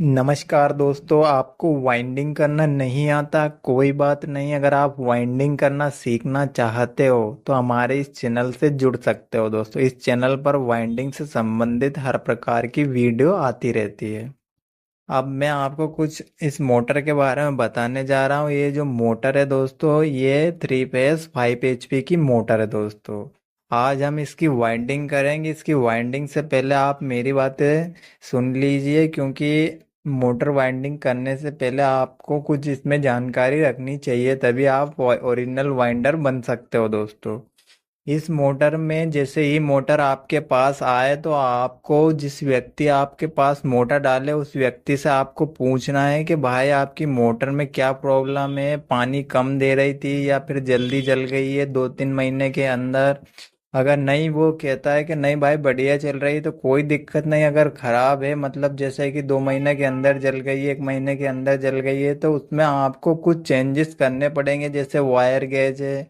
नमस्कार दोस्तों। आपको वाइंडिंग करना नहीं आता, कोई बात नहीं। अगर आप वाइंडिंग करना सीखना चाहते हो तो हमारे इस चैनल से जुड़ सकते हो दोस्तों। इस चैनल पर वाइंडिंग से संबंधित हर प्रकार की वीडियो आती रहती है। अब मैं आपको कुछ इस मोटर के बारे में बताने जा रहा हूँ। ये जो मोटर है दोस्तों, ये 3 फेज 5 HP की मोटर है दोस्तों। आज हम इसकी वाइंडिंग करेंगे। इसकी वाइंडिंग से पहले आप मेरी बातें सुन लीजिए, क्योंकि मोटर वाइंडिंग करने से पहले आपको कुछ इसमें जानकारी रखनी चाहिए, तभी आप ओरिजिनल वाइंडर बन सकते हो दोस्तों। इस मोटर में जैसे ही मोटर आपके पास आए तो आपको जिस व्यक्ति आपके पास मोटर डाले उस व्यक्ति से आपको पूछना है कि भाई आपकी मोटर में क्या प्रॉब्लम है, पानी कम दे रही थी या फिर जल्दी जल गई है 2-3 महीने के अंदर। अगर नहीं, वो कहता है कि नहीं भाई बढ़िया चल रही है, तो कोई दिक्कत नहीं। अगर खराब है, मतलब जैसे कि 2 महीने के अंदर जल गई है, 1 महीने के अंदर जल गई है, तो उसमें आपको कुछ चेंजेस करने पड़ेंगे। जैसे वायर गेज है,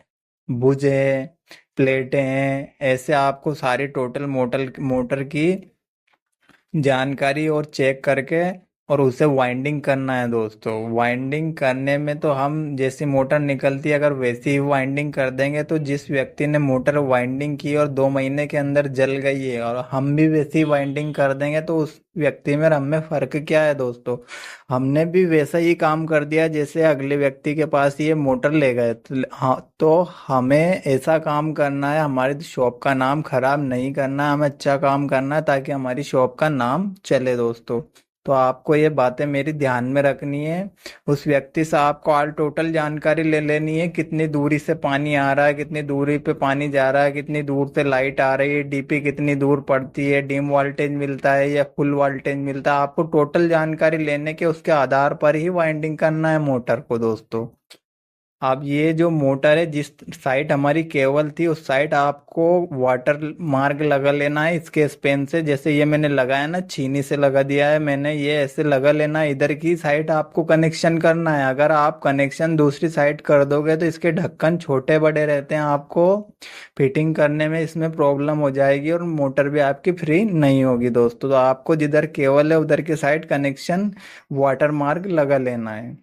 बुझ है, प्लेटें हैं, ऐसे आपको सारी टोटल मोटर मोटर की जानकारी और चेक करके और उसे वाइंडिंग करना है दोस्तों। वाइंडिंग करने में तो हम जैसी मोटर निकलती है अगर वैसी ही वाइंडिंग कर देंगे, तो जिस व्यक्ति ने मोटर वाइंडिंग की और 2 महीने के अंदर जल गई है और हम भी वैसी वाइंडिंग कर देंगे, तो उस व्यक्ति में और हम में फर्क क्या है दोस्तों। हमने भी वैसा ही काम कर दिया जैसे अगले व्यक्ति के पास ये मोटर ले गए, तो हाँ, तो हमें ऐसा काम करना है। हमारी शॉप का नाम खराब नहीं करना है, हमें अच्छा काम करना है ताकि हमारी शॉप का नाम चले दोस्तों। तो आपको ये बातें मेरी ध्यान में रखनी है। उस व्यक्ति से आपको ऑल टोटल जानकारी ले लेनी है, कितनी दूरी से पानी आ रहा है, कितनी दूरी पे पानी जा रहा है, कितनी दूर से लाइट आ रही है, डीपी कितनी दूर पड़ती है, डिम वोल्टेज मिलता है या फुल वोल्टेज मिलता है। आपको टोटल जानकारी लेने के उसके आधार पर ही वाइंडिंग करना है मोटर को दोस्तों। अब ये जो मोटर है, जिस साइड हमारी केबल थी उस साइड आपको वाटर मार्क लगा लेना है इसके स्पेन से। जैसे ये मैंने लगाया ना, छीनी से लगा दिया है मैंने, ये ऐसे लगा लेना है। इधर की साइड आपको कनेक्शन करना है। अगर आप कनेक्शन दूसरी साइड कर दोगे तो इसके ढक्कन छोटे बड़े रहते हैं, आपको फिटिंग करने में इसमें प्रॉब्लम हो जाएगी और मोटर भी आपकी फ्री नहीं होगी दोस्तों। तो आपको जिधर केबल है उधर की साइड कनेक्शन वाटर मार्क लगा लेना है।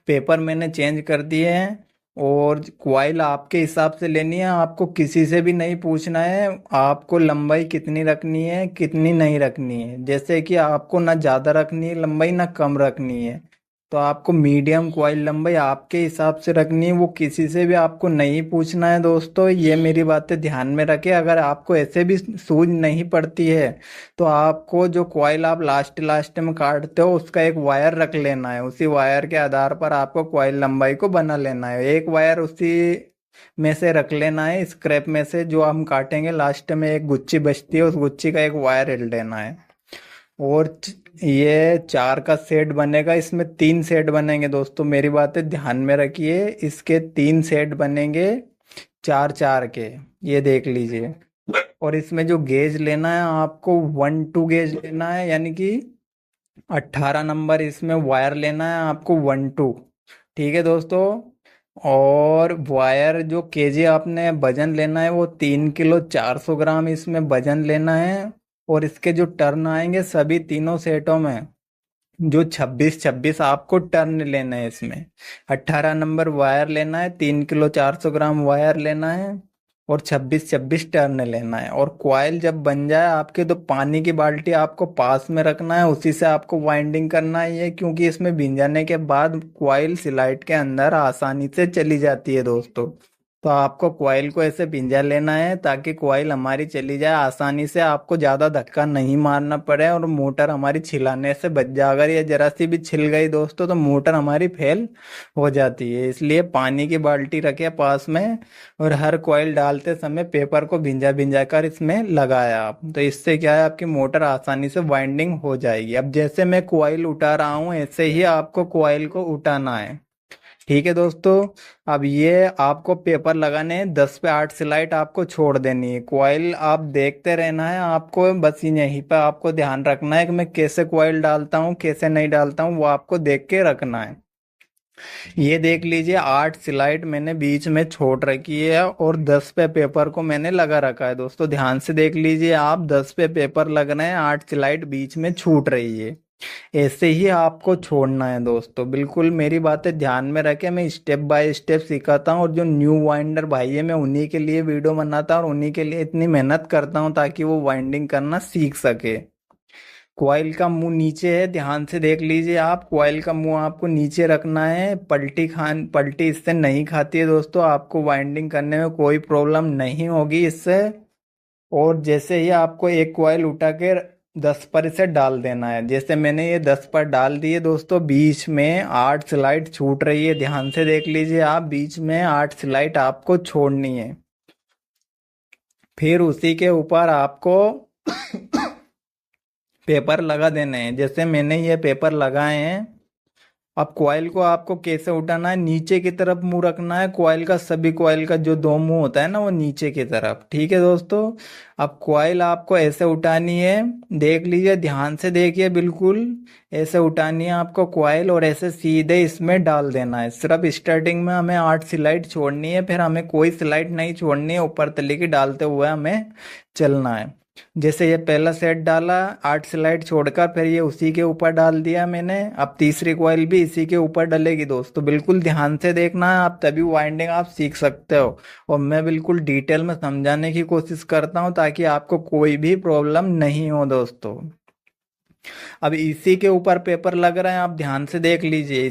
पेपर मैंने चेंज कर दिए हैं और क्वाइल आपके हिसाब से लेनी है। आपको किसी से भी नहीं पूछना है आपको लंबाई कितनी रखनी है कितनी नहीं रखनी है। जैसे कि आपको ना ज़्यादा रखनी है लंबाई, ना कम रखनी है। तो आपको मीडियम क्वाइल लंबाई आपके हिसाब से रखनी है, वो किसी से भी आपको नहीं पूछना है दोस्तों। ये मेरी बातें ध्यान में रखें। अगर आपको ऐसे भी सूझ नहीं पड़ती है तो आपको जो कॉइल आप लास्ट लास्ट में काटते हो उसका एक वायर रख लेना है। उसी वायर के आधार पर आपको कॉइल लंबाई को बना लेना है। एक वायर उसी में से रख लेना है, स्क्रैप में से जो हम काटेंगे लास्ट में एक गुच्छी बचती है, उस गुच्छी का एक वायर हिल लेना है। और ये 4 का सेट बनेगा, इसमें 3 सेट बनेंगे दोस्तों। मेरी बातें ध्यान में रखिए, इसके 3 सेट बनेंगे 4-4 के। ये देख लीजिए। और इसमें जो गेज लेना है आपको 1-2 गेज लेना है, यानी कि 18 नंबर इसमें वायर लेना है आपको 1-2। ठीक है दोस्तों। और वायर जो केजी आपने वजन लेना है वो 3 किलो 400 ग्राम इसमें वजन लेना है। और इसके जो टर्न आएंगे सभी तीनों सेटों में जो 26-26 आपको टर्न लेना है इसमें। 18 नंबर वायर लेना है, 3 किलो 400 ग्राम वायर लेना है और 26-26 टर्न लेना है। और क्वाइल जब बन जाए आपके तो पानी की बाल्टी आपको पास में रखना है, उसी से आपको वाइंडिंग करना है ये, क्योंकि इसमें भिंजाने जाने के बाद क्वाइल सिलाइट के अंदर आसानी से चली जाती है दोस्तों। तो आपको क्वाइल को ऐसे भिंजा लेना है ताकि क्वाइल हमारी चली जाए आसानी से, आपको ज़्यादा धक्का नहीं मारना पड़े और मोटर हमारी छिलाने से बच जाए। अगर ये जरा सी भी छिल गई दोस्तों तो मोटर हमारी फेल हो जाती है। इसलिए पानी की बाल्टी रखे पास में और हर क्वाइल डालते समय पेपर को भिंजा भिंजा कर इसमें लगाया आप, तो इससे क्या है आपकी मोटर आसानी से वाइंडिंग हो जाएगी। अब जैसे मैं क्वाइल उठा रहा हूँ ऐसे ही आपको क्वाइल को उठाना है। ठीक है दोस्तों। अब ये आपको पेपर लगाने हैं, 10 पे 8 स्लाइड आपको छोड़ देनी है। क्वाइल आप देखते रहना है, आपको बस यहीं पे आपको ध्यान रखना है कि मैं कैसे क्वाइल डालता हूँ कैसे नहीं डालता हूँ, वो आपको देख के रखना है। ये देख लीजिए 8 स्लाइड मैंने बीच में छोड़ रखी है और 10 पे पेपर को मैंने लगा रखा है दोस्तों। ध्यान से देख लीजिए आप, 10 पे पेपर लग रहे हैं, 8 स्लाइड बीच में छूट रही है। ऐसे ही आपको छोड़ना है दोस्तों, बिल्कुल मेरी बातें ध्यान में रखें। मैं स्टेप बाय स्टेप सिखाता हूँ, और जो न्यू वाइंडर भाई है मैं उन्हीं के लिए वीडियो बनाता हूँ और उन्हीं के लिए इतनी मेहनत करता हूँ ताकि वो वाइंडिंग करना सीख सके। कॉइल का मुंह नीचे है, ध्यान से देख लीजिए आप। कॉइल का मुंह आपको नीचे रखना है। पलटी इससे नहीं खाती है दोस्तों, आपको वाइंडिंग करने में कोई प्रॉब्लम नहीं होगी इससे। और जैसे ही आपको एक कॉइल उठा के 10 पर इसे डाल देना है। जैसे मैंने ये 10 पर डाल दिए दोस्तों, बीच में 8 स्लाइड छूट रही है, ध्यान से देख लीजिए आप। बीच में 8 स्लाइड आपको छोड़नी है। फिर उसी के ऊपर आपको पेपर लगा देने हैं, जैसे मैंने ये पेपर लगाए हैं। अब कॉइल को आपको कैसे उठाना है, नीचे की तरफ मुंह रखना है कॉइल का। सभी कॉइल का जो दो मुंह होता है ना, वो नीचे की तरफ, ठीक है दोस्तों। अब कॉइल आपको ऐसे उठानी है, देख लीजिए, ध्यान से देखिए, बिल्कुल ऐसे उठानी है आपको कॉइल, और ऐसे सीधे इसमें डाल देना है। सिर्फ स्टार्टिंग में हमें 8 स्लाइड छोड़नी है, फिर हमें कोई स्लाइड नहीं छोड़नी है, ऊपर तले की डालते हुए हमें चलना है। जैसे ये पहला सेट डाला 8 स्लाइड छोड़कर, फिर ये उसी के ऊपर डाल दिया मैंने। अब तीसरी कॉइल भी इसी के ऊपर डलेगी दोस्तों, बिल्कुल ध्यान से देखना है आप, तभी वाइंडिंग आप सीख सकते हो। और मैं बिल्कुल डिटेल में समझाने की कोशिश करता हूँ ताकि आपको कोई भी प्रॉब्लम नहीं हो दोस्तों। अब इसी के ऊपर पेपर लग रहा है, आप ध्यान से देख लीजिए।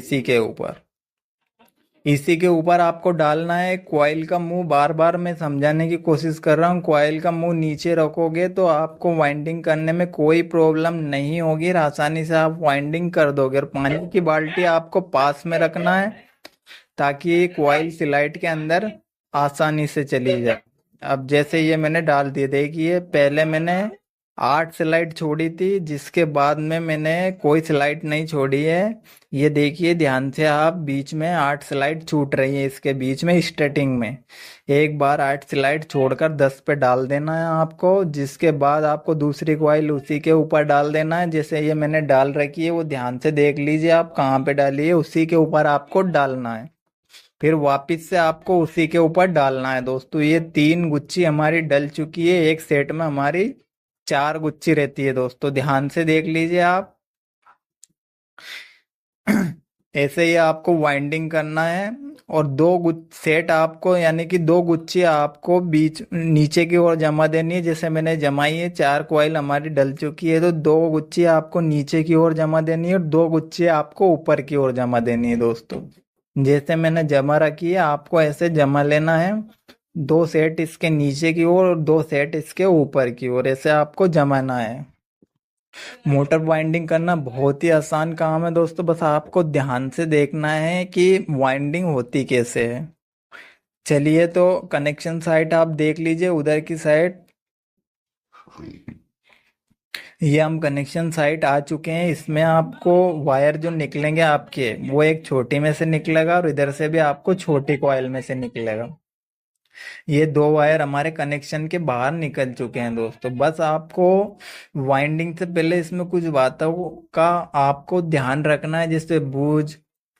इसी के ऊपर आपको डालना है कॉइल का मुंह। बार बार मैं समझाने की कोशिश कर रहा हूँ, कॉइल का मुंह नीचे रखोगे तो आपको वाइंडिंग करने में कोई प्रॉब्लम नहीं होगी, और आसानी से आप वाइंडिंग कर दोगे। और पानी की बाल्टी आपको पास में रखना है ताकि कॉइल स्लाइड के अंदर आसानी से चली जाए। अब जैसे ये मैंने डाल दिए, देखिए पहले मैंने 8 स्लाइड छोड़ी थी, जिसके बाद में मैंने कोई स्लाइड नहीं छोड़ी है। ये देखिए ध्यान से आप, बीच में 8 स्लाइड छूट रही है इसके बीच में स्टार्टिंग में। एक बार 8 स्लाइड छोड़कर 10 पे डाल देना है आपको, जिसके बाद आपको दूसरी कॉइल उसी के ऊपर डाल देना है। जैसे ये मैंने डाल रखी है, वो ध्यान से देख लीजिए आप कहाँ पे डाली है, उसी के ऊपर आपको डालना है। फिर वापस से आपको उसी के ऊपर डालना है दोस्तों। ये 3 गुच्छी हमारी डल चुकी है, एक सेट में हमारी 4 गुच्छी रहती है दोस्तों, ध्यान से देख लीजिए आप। ऐसे ही आपको वाइंडिंग करना है। और सेट आपको, यानी कि 2 गुच्छी आपको बीच नीचे की ओर जमा देनी है। जैसे मैंने जमाई है, 4 कॉइल हमारी डल चुकी है, तो 2 गुच्छी आपको नीचे की ओर जमा देनी है और 2 गुच्छी आपको ऊपर की ओर जमा देनी है दोस्तों। जैसे मैंने जमा रखी है, आपको ऐसे जमा लेना है। 2 सेट इसके नीचे की ओर और 2 सेट इसके ऊपर की ओर, ऐसे आपको जमाना है। मोटर वाइंडिंग करना बहुत ही आसान काम है दोस्तों, बस आपको ध्यान से देखना है कि वाइंडिंग होती कैसे है। चलिए तो कनेक्शन साइट आप देख लीजिए, उधर की साइड। ये हम कनेक्शन साइट आ चुके हैं। इसमें आपको वायर जो निकलेंगे आपके, वो एक छोटी में से निकलेगा और इधर से भी आपको छोटी कॉइल में से निकलेगा। ये 2 वायर हमारे कनेक्शन के बाहर निकल चुके हैं दोस्तों। बस आपको वाइंडिंग से पहले इसमें कुछ बातों का आपको ध्यान रखना है, जैसे बूज,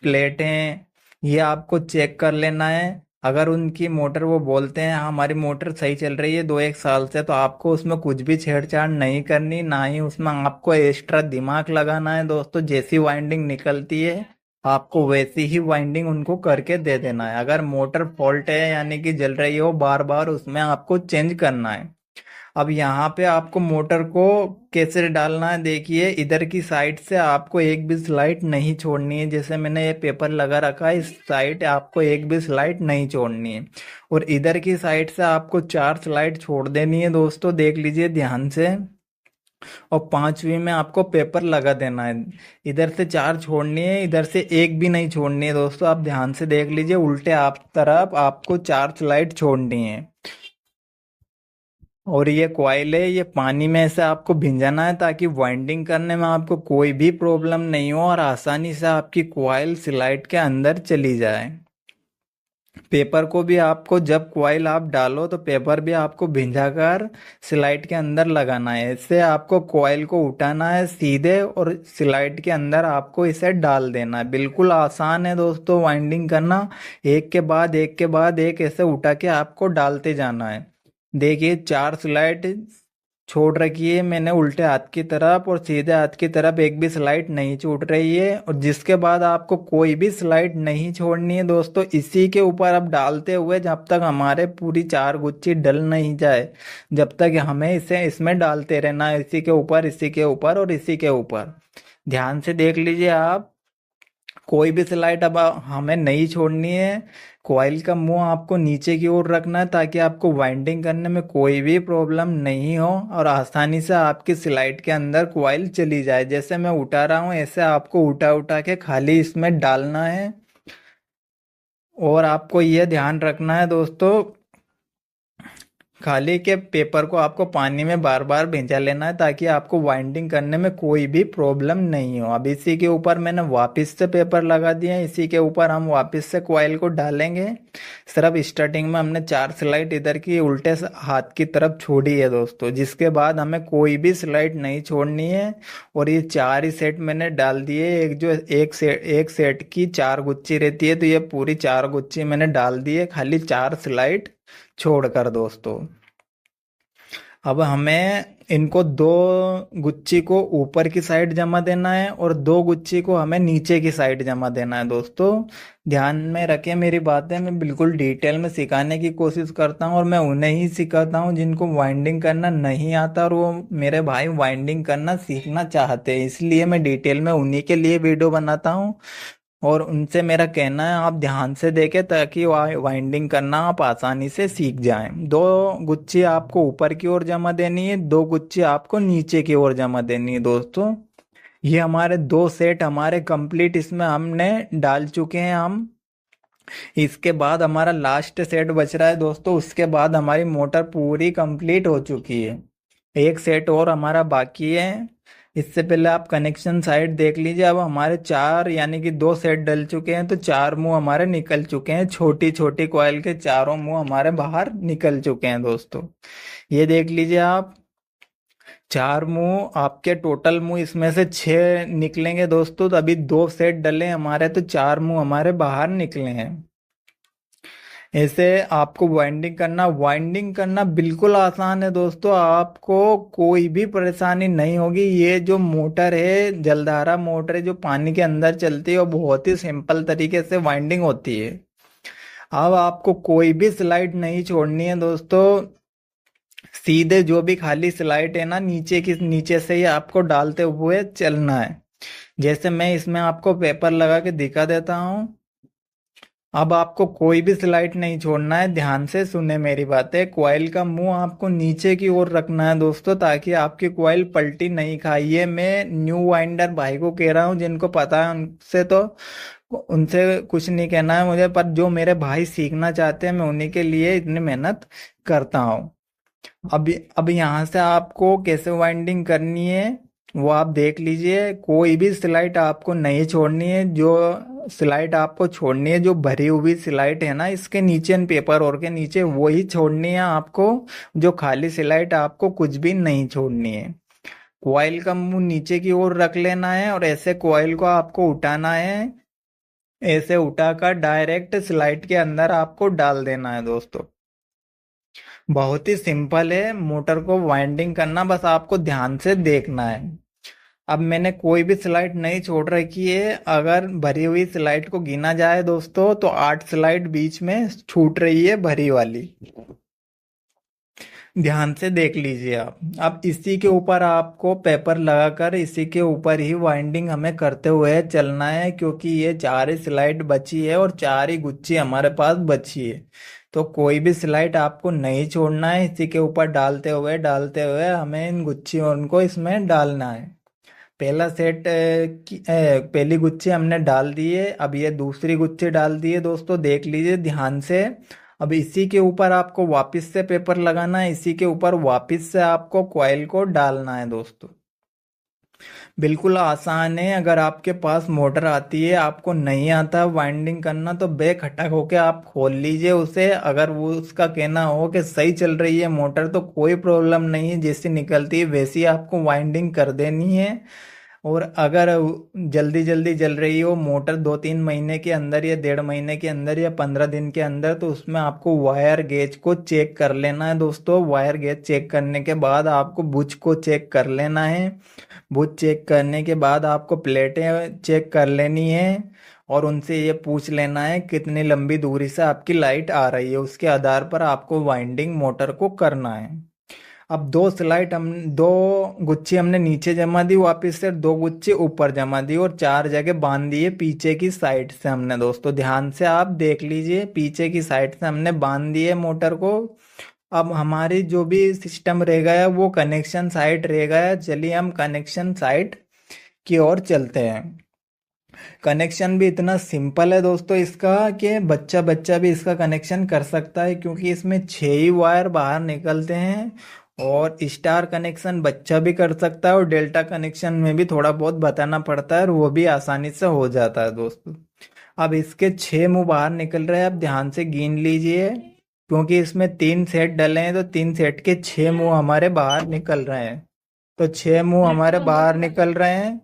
प्लेटें, ये आपको चेक कर लेना है। अगर उनकी मोटर, वो बोलते हैं "हाँ, हमारी मोटर सही चल रही है 2-1 साल से", तो आपको उसमें कुछ भी छेड़छाड़ नहीं करनी, ना ही उसमें आपको एक्स्ट्रा दिमाग लगाना है दोस्तों। जैसी वाइंडिंग निकलती है आपको वैसी ही वाइंडिंग उनको करके दे देना है। अगर मोटर फॉल्ट है, यानी कि जल रही हो बार बार, उसमें आपको चेंज करना है। अब यहाँ पे आपको मोटर को कैसे डालना है, देखिए इधर की साइड से आपको एक भी स्लाइड नहीं छोड़नी है। जैसे मैंने ये पेपर लगा रखा है, इस साइड आपको एक भी स्लाइड नहीं छोड़नी है। और इधर की साइड से आपको 4 स्लाइड छोड़ देनी है दोस्तों, देख लीजिए ध्यान से। और 5वीं में आपको पेपर लगा देना है। इधर से 4 छोड़नी है, इधर से एक भी नहीं छोड़नी है दोस्तों, आप ध्यान से देख लीजिए। उल्टे आप तरफ आपको 4 स्लाइड छोड़नी है। और ये कॉइल है, ये पानी में से आपको भिंजाना है ताकि वाइंडिंग करने में आपको कोई भी प्रॉब्लम नहीं हो और आसानी से आपकी कॉइल स्लाइड के अंदर चली जाए। पेपर को भी आपको, जब कॉइल आप डालो तो पेपर भी आपको भिंजाकर स्लाइड के अंदर लगाना है। इससे आपको कॉइल को उठाना है सीधे और स्लाइड के अंदर आपको इसे डाल देना है। बिल्कुल आसान है दोस्तों वाइंडिंग करना, एक के बाद एक के बाद एक ऐसे उठा के आपको डालते जाना है। देखिए 4 स्लाइड छोड़ रखी है मैंने उल्टे हाथ की तरफ, और सीधे हाथ की तरफ एक भी स्लाइड नहीं छूट रही है। और जिसके बाद आपको कोई भी स्लाइड नहीं छोड़नी है दोस्तों, इसी के ऊपर अब डालते हुए जब तक हमारे पूरी चार गुच्छी डल नहीं जाए, जब तक हमें इसे इसमें डालते रहना है, इसी के ऊपर, इसी के ऊपर और इसी के ऊपर। ध्यान से देख लीजिए आप, कोई भी स्लाइड अब हमें नहीं छोड़नी है। कॉइल का मुंह आपको नीचे की ओर रखना है ताकि आपको वाइंडिंग करने में कोई भी प्रॉब्लम नहीं हो और आसानी से आपकी स्लाइड के अंदर कॉइल चली जाए। जैसे मैं उठा रहा हूँ ऐसे आपको उठा उठा के खाली इसमें डालना है। और आपको यह ध्यान रखना है दोस्तों, खाली के पेपर को आपको पानी में बार बार भिंजा लेना है ताकि आपको वाइंडिंग करने में कोई भी प्रॉब्लम नहीं हो। अब इसी के ऊपर मैंने वापस से पेपर लगा दिया है, इसी के ऊपर हम वापस से कॉइल को डालेंगे। सिर्फ स्टार्टिंग में हमने 4 स्लाइड इधर की उल्टे हाथ की तरफ छोड़ी है दोस्तों, जिसके बाद हमें कोई भी स्लाइड नहीं छोड़नी है। और ये 4 ही सेट मैंने डाल दिए। एक सेट की 4 गुच्छी रहती है, तो ये पूरी 4 गुच्छी मैंने डाल दी है, खाली 4 स्लाइड छोड़कर दोस्तों। अब हमें इनको 2 गुच्छी को ऊपर की साइड जमा देना है और 2 गुच्छी को हमें नीचे की साइड जमा देना है दोस्तों। ध्यान में रखें मेरी बातें, मैं बिल्कुल डिटेल में सिखाने की कोशिश करता हूँ और मैं उन्हें ही सिखाता हूँ जिनको वाइंडिंग करना नहीं आता और वो मेरे भाई वाइंडिंग करना सीखना चाहते हैं, इसलिए मैं डिटेल में उन्हीं के लिए वीडियो बनाता हूँ। और उनसे मेरा कहना है आप ध्यान से देखें ताकि वाइंडिंग करना आप आसानी से सीख जाएं। 2 गुच्छी आपको ऊपर की ओर जमा देनी है, 2 गुच्छी आपको नीचे की ओर जमा देनी है दोस्तों। ये हमारे 2 सेट हमारे कंप्लीट इसमें हमने डाल चुके हैं हम। इसके बाद हमारा लास्ट सेट बच रहा है दोस्तों, उसके बाद हमारी मोटर पूरी कंप्लीट हो चुकी है। एक सेट और हमारा बाकी है। इससे पहले आप कनेक्शन साइड देख लीजिए। अब हमारे 4 यानी कि 2 सेट डल चुके हैं, तो 4 मुंह हमारे निकल चुके हैं। छोटी छोटी कॉइल के चारों मुंह हमारे बाहर निकल चुके हैं दोस्तों। ये देख लीजिए आप, 4 मुंह आपके टोटल मुंह इसमें से 6 निकलेंगे दोस्तों। तो अभी 2 सेट डले हमारे, तो 4 मुंह हमारे बाहर निकले हैं। ऐसे आपको वाइंडिंग करना बिल्कुल आसान है दोस्तों, आपको कोई भी परेशानी नहीं होगी। ये जो मोटर है, जलधारा मोटर है जो पानी के अंदर चलती है, वो बहुत ही सिंपल तरीके से वाइंडिंग होती है। अब आपको कोई भी स्लाइड नहीं छोड़नी है दोस्तों, सीधे जो भी खाली स्लाइड है ना नीचे से ही आपको डालते हुए चलना है। जैसे मैं इसमें आपको पेपर लगा के दिखा देता हूँ। अब आपको कोई भी स्लाइड नहीं छोड़ना है, ध्यान से सुने मेरी बातें। कॉइल का मुंह आपको नीचे की ओर रखना है दोस्तों ताकि आपकी कॉइल पलटी नहीं खाए। ये मैं न्यू वाइंडर भाई को कह रहा हूँ, जिनको पता है उनसे कुछ नहीं कहना है मुझे, पर जो मेरे भाई सीखना चाहते हैं मैं उन्हीं के लिए इतनी मेहनत करता हूँ। अब यहाँ से आपको कैसे वाइंडिंग करनी है वो आप देख लीजिए। कोई भी स्लाइड आपको नहीं छोड़नी है। जो स्लाइड आपको छोड़नी है, जो भरी हुई स्लाइड है ना इसके नीचे, पेपर और के नीचे, वो ही छोड़नी है आपको। जो खाली स्लाइड आपको कुछ भी नहीं छोड़नी है। कॉइल का मुंह नीचे की ओर रख लेना है और ऐसे कॉइल को आपको उठाना है। ऐसे उठाकर डायरेक्ट स्लाइड के अंदर आपको डाल देना है दोस्तों। बहुत ही सिंपल है मोटर को वाइंडिंग करना, बस आपको ध्यान से देखना है। अब मैंने कोई भी स्लाइड नहीं छोड़ रखी है। अगर भरी हुई स्लाइड को गिना जाए दोस्तों तो 8 स्लाइड बीच में छूट रही है भरी वाली। ध्यान से देख लीजिए आप। अब इसी के ऊपर आपको पेपर लगाकर इसी के ऊपर ही वाइंडिंग हमें करते हुए चलना है, क्योंकि ये 4 ही स्लाइड बची है और 4 ही गुच्छी हमारे पास बची है। तो कोई भी स्लाइड आपको नहीं छोड़ना है, इसी के ऊपर डालते हुए हमें इन गुच्छियों को इसमें डालना है। पहला सेट पहली गुच्छी हमने डाल दी है। अब ये दूसरी गुच्छी डाल दी है दोस्तों, देख लीजिए ध्यान से। अब इसी के ऊपर आपको वापस से पेपर लगाना है, इसी के ऊपर वापस से आपको कॉइल को डालना है दोस्तों। बिल्कुल आसान है। अगर आपके पास मोटर आती है, आपको नहीं आता वाइंडिंग करना, तो बेखटक होके आप खोल लीजिए उसे। अगर वो उसका कहना हो कि सही चल रही है मोटर तो कोई प्रॉब्लम नहीं है, जैसी निकलती है वैसी आपको वाइंडिंग कर देनी है। और अगर जल्दी जल्दी जल रही हो मोटर 2-3 महीने के अंदर या 1.5 महीने के अंदर या 15 दिन के अंदर, तो उसमें आपको वायर गेज को चेक कर लेना है दोस्तों। वायर गेज चेक करने के बाद आपको बुच को चेक कर लेना है। बुच चेक करने के बाद आपको प्लेटें चेक कर लेनी है और उनसे ये पूछ लेना है कितनी लंबी दूरी से आपकी लाइट आ रही है। उसके आधार पर आपको वाइंडिंग मोटर को करना है। अब दो गुच्छी हमने नीचे जमा दी, वापस से दो गुच्छी ऊपर जमा दी और 4 जगह बांध दिए पीछे की साइड से हमने। दोस्तों ध्यान से आप देख लीजिए, पीछे की साइड से हमने बांध दिए मोटर को। अब हमारी जो भी सिस्टम रह गया वो कनेक्शन साइट रह गया। चलिए हम कनेक्शन साइट की ओर चलते हैं। कनेक्शन भी इतना सिंपल है दोस्तों इसका कि बच्चा बच्चा भी इसका कनेक्शन कर सकता है, क्योंकि इसमें 6 ही वायर बाहर निकलते हैं। और स्टार कनेक्शन बच्चा भी कर सकता है और डेल्टा कनेक्शन में भी थोड़ा बहुत बताना पड़ता है और वो भी आसानी से हो जाता है दोस्तों। अब इसके 6 मुंह बाहर निकल रहे हैं, अब ध्यान से गिन लीजिए, क्योंकि इसमें 3 सेट डले हैं तो 3 सेट के 6 मुंह हमारे बाहर निकल रहे हैं। तो 6 मुंह हमारे बाहर निकल रहे हैं।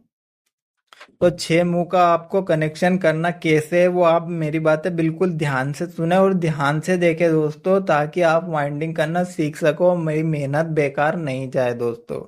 तो 6 मुंह का आपको कनेक्शन करना कैसे है वो आप मेरी बातें बिल्कुल ध्यान से सुने और ध्यान से देखें दोस्तों, ताकि आप वाइंडिंग करना सीख सको, मेरी मेहनत बेकार नहीं जाए दोस्तों।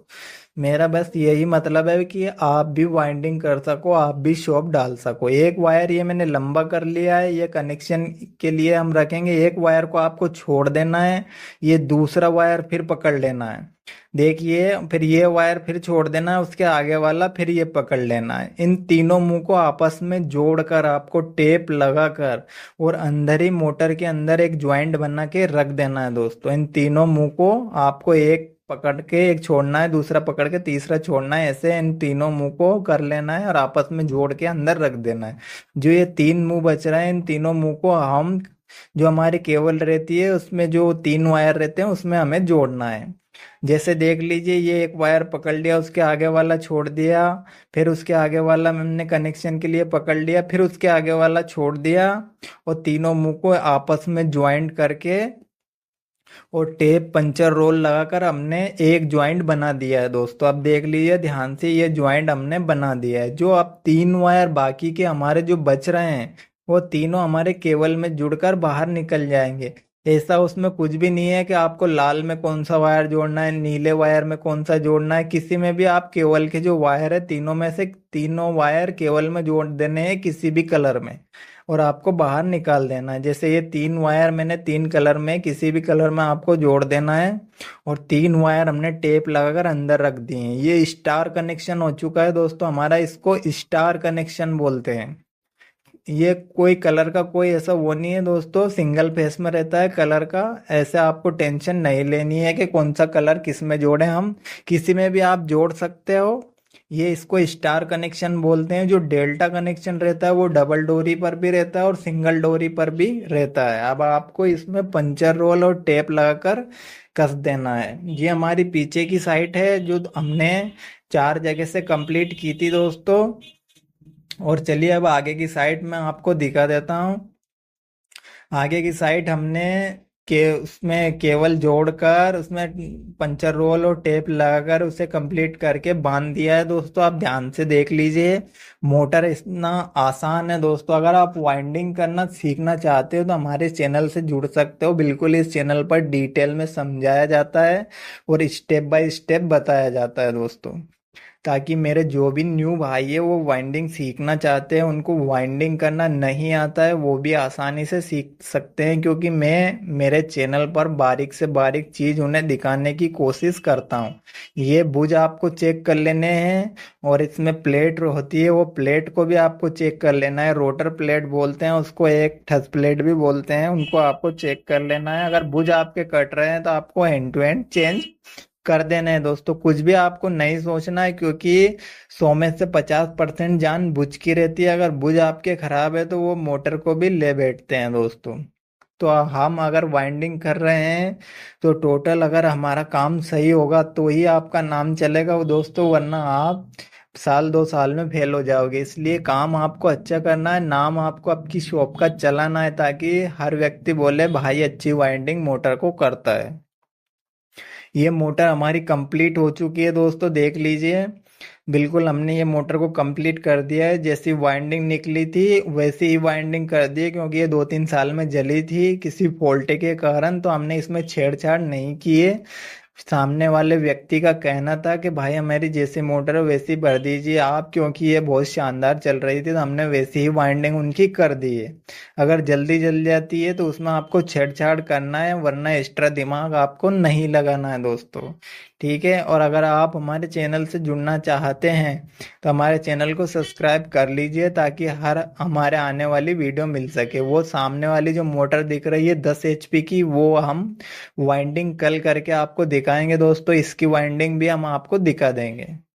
मेरा बस यही मतलब है कि आप भी वाइंडिंग कर सको, आप भी शॉप डाल सको। एक वायर ये मैंने लंबा कर लिया है, ये कनेक्शन के लिए हम रखेंगे। एक वायर को आपको छोड़ देना है, ये दूसरा वायर फिर पकड़ लेना है। देखिए, फिर ये वायर फिर छोड़ देना है, उसके आगे वाला फिर ये पकड़ लेना है। इन तीनों मुंह को आपस में जोड़कर आपको टेप लगाकर और अंदर ही मोटर के अंदर एक ज्वाइंट बना के रख देना है दोस्तों। इन तीनों मुंह को आपको एक पकड़ के एक छोड़ना है, दूसरा पकड़ के तीसरा छोड़ना है। ऐसे इन तीनों मुंह को कर लेना है और आपस में जोड़ के अंदर रख देना है। जो ये 3 मुंह बच रहे हैं, इन तीनों मुंह को हम जो हमारी केबल रहती है उसमें जो 3 वायर रहते हैं उसमें हमें जोड़ना है। जैसे देख लीजिए, ये एक वायर पकड़ लिया, उसके आगे वाला छोड़ दिया, फिर उसके आगे वाला हमने कनेक्शन के लिए पकड़ लिया, फिर उसके आगे वाला छोड़ दिया और तीनों मुंह को आपस में ज्वाइंट करके और टेप पंचर रोल लगाकर हमने एक ज्वाइंट बना दिया है दोस्तों। अब देख लीजिए ध्यान से, ये ज्वाइंट हमने बना दिया है। जो अब 3 वायर बाकी के हमारे जो बच रहे हैं वो तीनों हमारे केबल में जुड़कर बाहर निकल जाएंगे। ऐसा उसमें कुछ भी नहीं है कि आपको लाल में कौन सा वायर जोड़ना है, नीले वायर में कौन सा जोड़ना है। किसी में भी आप केबल के जो वायर है तीनों में से तीनों वायर केबल में जोड़ देने हैं किसी भी कलर में, और आपको बाहर निकाल देना है। जैसे ये 3 वायर मैंने 3 कलर में किसी भी कलर में आपको जोड़ देना है और 3 वायर हमने टेप लगाकर अंदर रख दिए हैं। ये स्टार कनेक्शन हो चुका है दोस्तों हमारा, इसको स्टार कनेक्शन बोलते हैं। ये कोई कलर का कोई ऐसा वो नहीं है दोस्तों, सिंगल फेस में रहता है कलर का। ऐसे आपको टेंशन नहीं लेनी है कि कौन सा कलर किस में जोड़े, हम किसी में भी आप जोड़ सकते हो। ये इसको स्टार कनेक्शन बोलते हैं। जो डेल्टा कनेक्शन रहता है वो डबल डोरी पर भी रहता है और सिंगल डोरी पर भी रहता है। अब आपको इसमें पंचर रोल और टेप लगाकर कस देना है। ये हमारी पीछे की साइट है जो हमने 4 जगह से कंप्लीट की थी दोस्तों। और चलिए अब आगे की साइड में आपको दिखा देता हूँ। आगे की साइड हमने के उसमें केबल जोड़कर उसमें पंचर रोल और टेप लगाकर उसे कंप्लीट करके बांध दिया है दोस्तों। आप ध्यान से देख लीजिए, मोटर इतना आसान है दोस्तों। अगर आप वाइंडिंग करना सीखना चाहते हो तो हमारे चैनल से जुड़ सकते हो। बिल्कुल इस चैनल पर डिटेल में समझाया जाता है और स्टेप बाय स्टेप बताया जाता है दोस्तों, ताकि मेरे जो भी न्यू भाई है वो वाइंडिंग सीखना चाहते हैं, उनको वाइंडिंग करना नहीं आता है, वो भी आसानी से सीख सकते हैं। क्योंकि मैं मेरे चैनल पर बारीक से बारीक चीज उन्हें दिखाने की कोशिश करता हूँ। ये बुझ आपको चेक कर लेने हैं और इसमें प्लेट होती है, वो प्लेट को भी आपको चेक कर लेना है। रोटर प्लेट बोलते हैं उसको, एक ठस प्लेट भी बोलते हैं, उनको आपको चेक कर लेना है। अगर बुझ आपके कट रहे हैं तो आपको एंड टू एंड चेंज कर देना है दोस्तों। कुछ भी आपको नहीं सोचना है, क्योंकि 100 में से 50% जान बुझ की रहती है। अगर बुझ आपके खराब है तो वो मोटर को भी ले बैठते हैं दोस्तों। तो हम अगर वाइंडिंग कर रहे हैं तो टोटल अगर हमारा काम सही होगा तो ही आपका नाम चलेगा वो दोस्तों, वरना आप साल 2 साल में फेल हो जाओगे। इसलिए काम आपको अच्छा करना है, नाम आपको आपकी शॉप का चलाना है, ताकि हर व्यक्ति बोले भाई अच्छी वाइंडिंग मोटर को करता है। ये मोटर हमारी कंप्लीट हो चुकी है दोस्तों, देख लीजिए। बिल्कुल, हमने ये मोटर को कंप्लीट कर दिया है। जैसी वाइंडिंग निकली थी वैसी ही वाइंडिंग कर दी है, क्योंकि ये 2-3 साल में जली थी किसी फॉल्ट के कारण, तो हमने इसमें छेड़छाड़ नहीं की है। सामने वाले व्यक्ति का कहना था कि भाई हमारी जैसी मोटर है वैसी भर दीजिए आप, क्योंकि ये बहुत शानदार चल रही थी, तो हमने वैसी ही वाइंडिंग उनकी कर दी है। अगर जल्दी जल जाती है तो उसमें आपको छेड़छाड़ करना है, वरना एक्स्ट्रा दिमाग आपको नहीं लगाना है दोस्तों। ठीक है, और अगर आप हमारे चैनल से जुड़ना चाहते हैं तो हमारे चैनल को सब्सक्राइब कर लीजिए, ताकि हर हमारे आने वाली वीडियो मिल सके। वो सामने वाली जो मोटर दिख रही है 10 HP की, वो हम वाइंडिंग कल करके आपको दिखाएंगे दोस्तों। इसकी वाइंडिंग भी हम आपको दिखा देंगे।